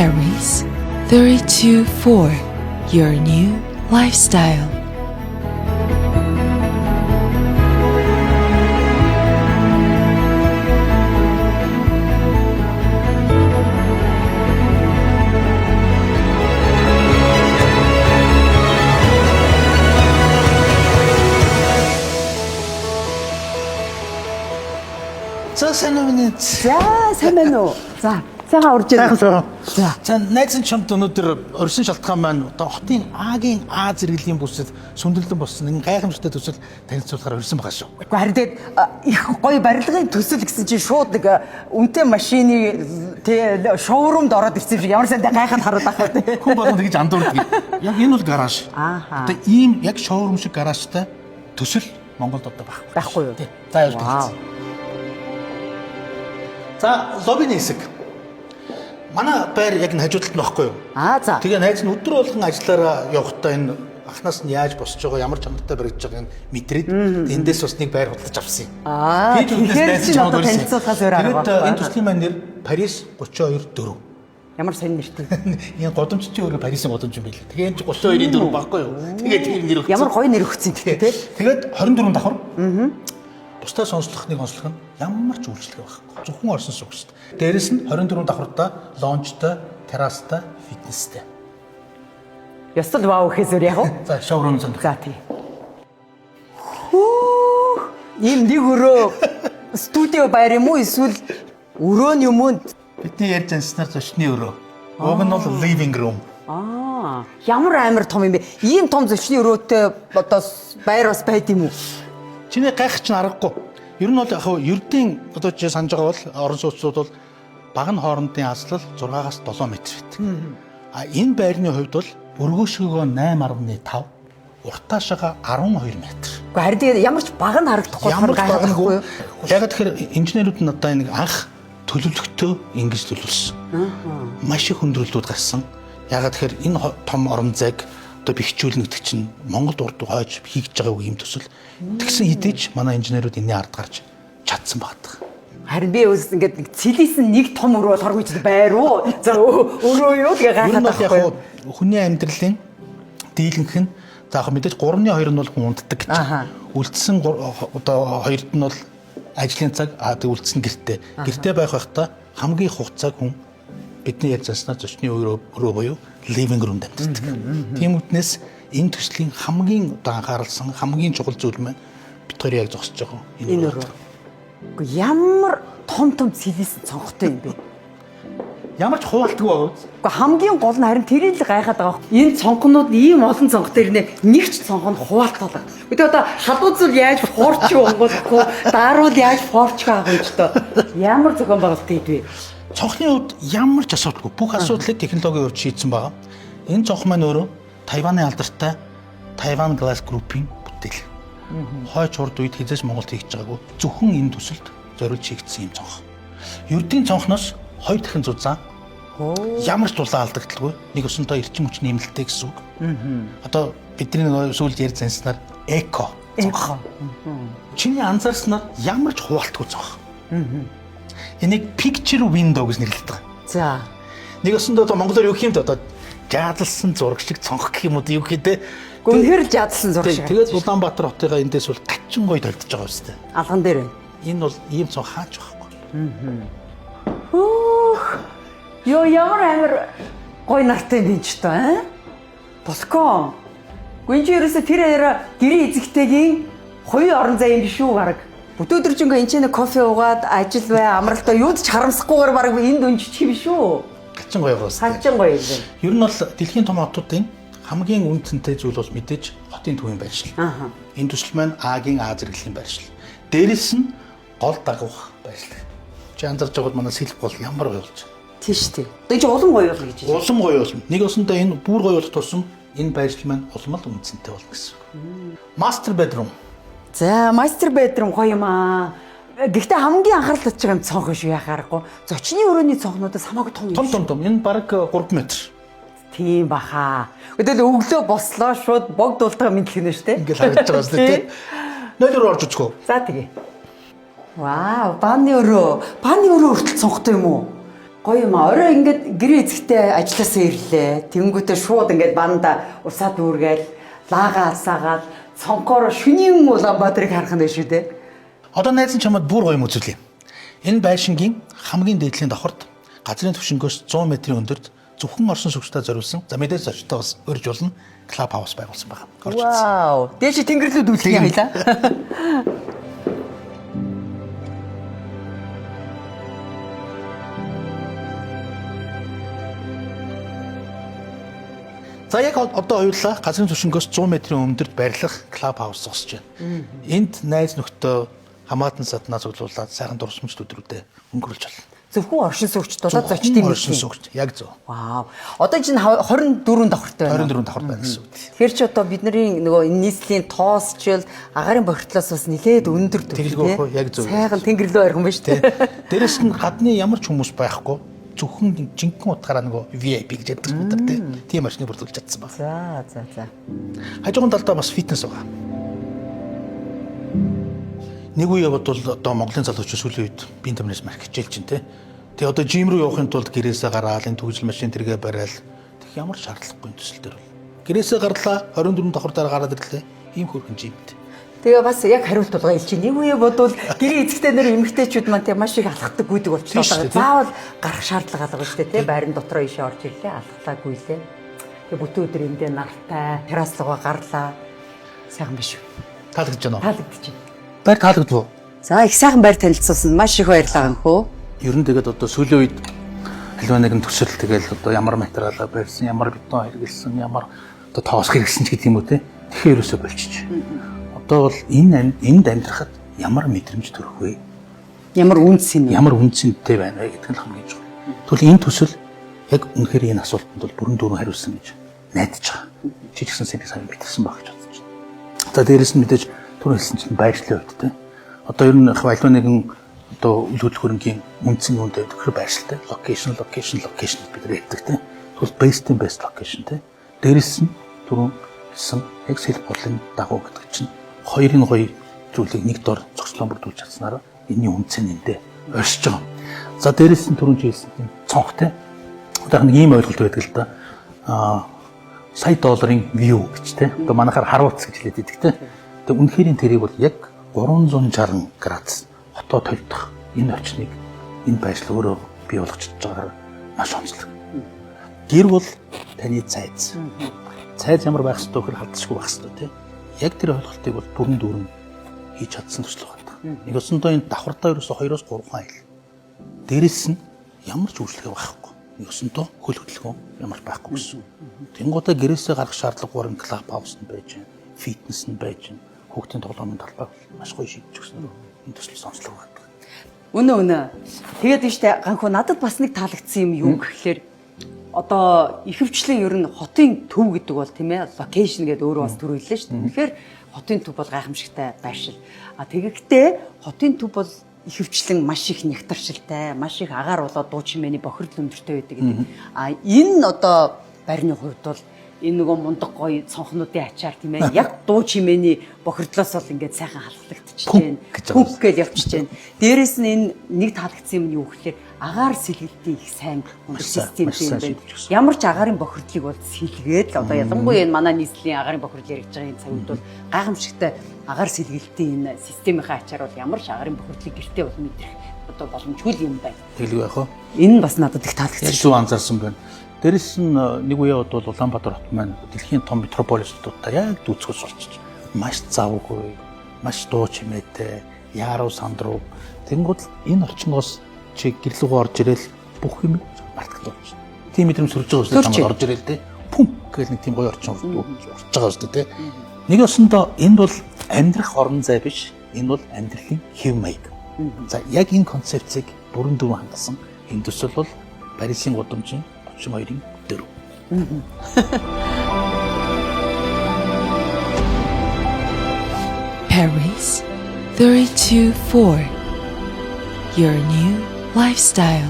Harry's 32-4, your new lifestyle. За сайн уу минь. За сайн байна уу? За сайхан урж байна. Сайхан. За. За найз нь чамд өнөөдөр орчин шалтгаан маань одоо хотын Агийн А зэрэглэлийн бүсэд сүндэрлэн болсон нэг гайхамшигтай төсөл танилцуулахаар ирсэн байгаа шүү. Гэхдээ харин тэгээд их гоё барилгын төсөл гэсэн чинь шууд нэг үнэтэй машины тэгээ шоурумд ороод ирсэн шиг ямар сайн гайхаад хараад байгаа те. Хүн болгонд тэгж андуурдаг. Яг энэ бол гараж. Ааха. Одоо ийм яг шоурум шиг гаражтай төсөл Монголд одоо байхгүй. Байхгүй юу? За яаж хэлсэн. За лоббиний хэсэг. Манай байр яг энэ хажуу талд нь байхгүй юу? За. Тэгээ найз нь өдөр болгон ажиллаараа явахдаа энэ анхнаас нь яаж босч байгаа, ямар чанартай баригдаж байгааг нь мэдрээд эндээс бас нэг байр худалдаж авсан юм. Тэгэхээр чинь одоо танилцуулахаас өөр арга байхгүй. Энэ төслийн маань нэр Парис 32-4. Ямар сайн нэртэй. Энэ годомч чи өөрөө Парисын годомч юм байл. Тэгээ энэ 32-ийн 4 байхгүй юу? Тэгээд тэр нэр өгсөн. Ямар гоё нэр өгсөн тий. Тэгээд 24 давхар. Бусдаа сонслохныг онцлох нь ямар ч үйлчлэг байхгүй. Зөвхөн орсон сууг шүү дээ. Дээрэс нь 24 давхартаа лонжтой, террастай, фитнестэй. Ястал вау гэхээс өөр яг уу? За шоурум зэн. За тий. Ийм нэг өрөө студио байр юм уу эсвэл өрөө нь юм уу? Бидний ярьж анснаар зочны өрөө. Уг нь бол living room. Ямар амар том юм бэ? Ийм том зочны өрөөтэй одоо байр бас байд юм уу? Чиний гайх чинь аргагүй. Ер нь бол яг ердийн одоо чи санаж байгаа бол орон сууцууд бол баг нь хоорондын аслал 6-аас 7 метр байдаг. Энэ байрны хувьд бол өргөөшгөөгөө 8.5, уртаашаага 12 метр. Гэхдээ харин тэгээд ямар ч баг нь харагдахгүй байхгүй юу? Яг тэгэхээр инженерүүд нь одоо нэг анх төлөвлөгтөө ингэж төлөвлөсөн. Маш их хөндрөлтүүд гарсан. Яг тэгэхээр энэ том орон зайг одоо бэхжүүлнэ гэдэг чинь Монгол урд хойж хийж байгаа юм төсөл. Тэгсэн хэдийч манай инженерүүд энэний ард гарч чадсан багтах. Харин би үс ингээд нэг цэлийсэн нэг том өрөө торгож байр уу? За өрөө юу тэгээ гайхаад байхгүй. Хүний амьдралын дийлэнх нь за яг мэдээж 3-2 нь бол хүн унддаг гэж. Үлдсэн одоо 2-д нь бол ажлын цаг тэг үлдсэн гэртээ. Гэртээ байх байхдаа хамгийн их хугацааг хүн бидний ярьж заснаар зочны өрөө буюу living room амьддаг. Тийм үтнээс энэ төслийн хамгийн одоо анхааралсан хамгийн чухал зүйл маань бид хоёр яг зогсож байгаа энэ өрөө. Гэхдээ ямар том цэлийсэн цонхтой юм бэ? Ямар ч хуваалтгүй байгаа. Гэхдээ хамгийн гол нь харин тэрийг л гайхаад байгаа. Энэ цонхнууд ийм олон цонхтой ирнэ. Нэг ч цонх нь хуваалталаа. Бид одоо халуун зүйл яаж хуурч онгохгүй, daarуул яаж форч байгаа юм ч доо. Ямар зохион байгуулалт хийдвэ? Цонхны хувьд ямар ч асуудалгүй. Бүх асуудлыг технологийн урьд шийдсэн байгаа. Энэ цонх маань өөрөө Тайваны алдартай Taiwan Glass Group-ийн бүтээл. Хойч урд үед хязгаарч Монголд хийж байгаагүй зөвхөн энэ төсөлд зориулж хийгдсэн юм цонх. Ердийн цонхноос 2 дахин зузаан. Ямар ч дулаан алдагдaltaгүй. Нэг өсөнтэй эрчим хүч нэмэлттэй гэсэн үг. Одоо бидний сүүлд ярьж занснаар эко цонх. Чиний анзаарснаар ямар ч хуваалтгүй цонх. Энийг picture window гэж нэрлэдэг. За. Нэг өсөндөө одоо монголоор юу гэх юм те одоо жаадалсан зураг шиг цонх гэх юм уу юу гэхээ те. Гүнхэр жаадалсан зураг шиг. Тэгээд Улаанбаатар хотыгаа эндээс бол гачин гоё толдож байгаа үстэй. Алган дээр. Энэ бол ийм цонх хаач байхгүй. Ёо ямар амар гоё нартай юм ч тоо. Боском. Гүнжи ерөөсө тэр яриа гэрээ эзэгтэйгийн хоёрын орон зай юм биш үү баг. Өдөржингөө энэ ч нэг кофе уугаад ажил бай амралтаа юуд ч харамсахгүйгээр баг энд өнжчих юм шүү. Гачин гоё гоос. Гачин гоё юм. Ер нь бол дэлхийн том хотуудын хамгийн үн цэнтэй зүйл бол мэдээж хотын төвийн байршил. Энэ төсөл маань Агийн А зэрэглэлийн байршил. Дээрээс нь гол дагуух байршил. Чи анзарч байгаад манай сэлб бол ямар гоё болж байна. Тийш тий. Одоо чи улам гоё болно гэж байна. Улам гоё болно. Нэг өсөндөө энэ бүр гоё болох тусам энэ байршил маань улам л үн цэнтэй болно гэсэн. Master bedroom. За, master bedroom гоё юм аа. Гэхдээ хамгийн анхаарал татж байгаа юм цонх шүү яхаарахгүй. Зочны өрөөний цонхнуудаас хамаагүй том юм. Том. Энэ бараг 3 метр. Тийм баха. Өдөл өглөө бослоо шууд богд уултгаа мэдлэгнэ шүү дээ. Ингээл харагдаж байгаа шүү дээ. Нойлоор орж үзгөө. За тэгээ. Вау, бааны өрөө. Бааны өрөө хүртэл цонхтой юм уу? Гоё юм аа. Орой ингээд гэрээ эзэгтэй ажилласаа ирлээ. Тэнгүүтээ шууд ингээд банда усаа дүүргээл лаагаа алсаагаад цонхоор шөнийн Улаанбаатарыг харах нь шүү дээ. Одоо найз нь чамд бүр гоё юм үзүүлье. Энэ байшингийн хамгийн дээдлийн давхарт газрын түвшингөөс 100 метрийн өндөрт зөвхөн орсон суугчдаа зориулсан. За мэдээж зочдтой бас өрж болно. Клаб хаус байгуулсан байна. Вау. Дээш тэнгэрлүүд үлдэх юм байла. За яг одоо хоёулаа газрын түвшингөөс 100 метрийн өндөрт байрлах клаб хаус зогсож байна. Энд найз нөхдөд хамаатан саднаа цуглуулад сайхан дурсамж өдрүүдэд өнгөрүүлж байна. Зөвхөн оршин суугчдуудаа зочд юм. Оршин суугч яг зөв. Вау. Одоо чинь 24 давхартай байна. 24 давхар байна гэсэн үг. Тэгэхээр чи одоо бидний нөгөө нийслэлийн тоосчл агаарын бохирдлоос бас нэлээд өндөр Тэглгүй яг зөв. Сайхан тэнгэр лөө орхин байна шүү дээ. Дээрэс нь гадны ямар ч хүмүүс байхгүй. Зөвхөн жинхэнэ утгаараа нөгөө VIP гэж яддаг хүмүүс тийм машины бүрдүүлж чадсан байна. За. Хажууган талдаа бас фитнес байгаа. Нэг үе бодвол одоо Монголын залуучууд сүүлийн үед биеийн тамирчид марк хичээлж чинь те. Тэгээ одоо жим рүү явахын тулд гэрээсээ гараад энэ түгжил машин тэргээ барайл. Тэг ямар шаардлагагүй төсөл төр бол. Гэрээсээ гарлаа 24 давхар дараа гараад ирлээ. Ийм хөрхэн жимт. Тэгээ бас яг хариулт болгоо хэлж чинь. Нэг үе бодвол гэрээ эзэгтэй нэр эмэгтэйчүүд маань тэг маш их алхахдаг гүйдэг болчихлоо. Заавал гарах шаардлага алга шүү дээ те. Байрны дотроо ишээ орж ирлээ алхлаагүй лээ. Тэгээ бүтэн өдөр эндээ нартай террас руугаа гарлаа. Сайхан биш үү? Таалагдж байна уу? Таалагдж байна. Байр таалагдв уу? За их сайхан байр танилцуулсан маш их баярлалаа гэнхүү. Ер нь тэгээд одоо сүүлийн үед аливаа нэгэн төсөл тэгэл одоо ямар материалаа барьсан, ямар бетон хэрэглэсэн, ямар одоо тоос хэрэглэсэн ч гэдэг юм уу те. Тэгэхээр ерөөсөө болчих. Одоо бол энд амьдрахад ямар мэдрэмж төрөх вэ? Ямар үнцэнтэй байна вэ гэдэг нь хамгийн чухал. Тэгвэл энэ төсөл яг үнэхээр энэ асуултанд бол бүрэн дүүрэн хариулсан гэж найдаж байгаа. Чи ч гэсэн сэнийг сайн бэлтгэсэн байх гэж бодож байна. За дээрэс нь мэдээж түр хэлсэн чинь байршлын хувьд те. Одоо ер нь аливаа нэгэн одоо үйл хөдлөлгөөрийн үндсэн үүндээ төхөр байршилтай location бид нар ярьдаг те. Тэгвэл best location те. Дээрэс нь түрүүн гэсэн яг сэлб бодлын дагуу гэдэг чинь хоёрын гоё зүйлийг нэг дор зохицлон бүрдүүлж чадсанаар энэний үндсэн эндээ оршиж байгаа. За дээрэс нь түрүүн хэлсэн тийм цонх те. Одоо нэг ийм ойлголт байдаг л да. Сая долларын view гэж те. Одоо манайхаар харуулц гэж хэлээд байдаг те. Тэгээ үнэхээр тэрийг бол яг 360 градус хотоо толдох энэ орчныг энэ байршил өөрөө бий болгож чадж байгаагаар маш онцлог. Гэр бол таны цайз. Цайз ямар байх ёстой гэхээр халдшгүй байх ёстой тийм. Яг тэр ойлголтыг бол бүрэн дүүрэн хийж чадсан төсөл байна. Нэг өсөндөө энэ давхартаа ерөөсө 2-3 хаан ил. Дээрэс нь ямар ч үйлчлэг байхгүй. Нэг өсөндөө хөл хөдөлгөөн ямар байхгүй гэсэн. Тэнгуудаа гэрээсээ гарах шаардлагагүй клуб хаус нь байж байна. Фитнес нь байж байна. Хүүхдийн тоглоомын талбай маш гоё шийдэж өгсөн. Энэ төсөл сонслог байдаг. Үнэ. Тэгээд нь штэ ганхуу надад бас нэг таалагдсан юм юу гэхэлэр одоо ихэвчлэн ер нь хотын төв гэдэг бол тийм ээ локейшн гэдэг өөрөө бас төр хэллээ штэ. Тэгэхээр хотын төв бол гайхамшигтай байршил. Тэгэхдээ хотын төв бол ихэвчлэн маш их нягтаршилтай, маш их агаар болоод дуу чимээний бохирдол өндөртэй байдаг гэдэг. Энэ одоо байрны хувьд бол энэ нөгөө мундаг гоё цонхнуудын ачаар тийм ээ яг дуу чимээний бохирдлоос бол ингээд сайхан халахлагдчихэж байна. Хүүг гэж явчихж байна. Дээрээс нь энэ нэг таалагдсан юм юу гэхээр агаар сэлгэлтийн их сайн систем юм байна. Ямар ч агаарын бохирдлыг бол сэлгээд л одоо ялангуяа энэ манай нийслэлийн агаарын бохирдол яригдж байгаа энэ цагт бол гайхамшигтай агаар сэлгэлтийн энэ системийнхаа ачаар бол ямар ч агаарын бохирдлыг гэртээ бол мэдрэх одоо боломжгүй юм байна. Тэглгүй яах вэ? Энэ бас надад их таалагдсан. Зөв анзаарсан байна. Дээрээс нь нэг үе бол Улаанбаатар хот маань дэлхийн том метрополисуудтай яг дүүцгэж болчих. Маш завгүй, маш дуу чимээтэй, яруу сандруу. Тэнгууд энэ орчингоос чи гэрлүүгөө орж ирэл бүх юм мартагдаж байна. Тийм мэдрэмж төрж байгаа үстэй орж ирэл те. Пүм гэл нэг тийм гоё орчин урж байгаа үстэй те. Нэг өсөндөө энд бол амьдрах орон зай биш. Энэ бол амьдралын хэв маяг. За яг энэ концепцийг бүрэн дүүрэн хангасан энэ төсөл бол Парисын гудамжийн 32-ын 4. Paris 32-4. Your new lifestyle.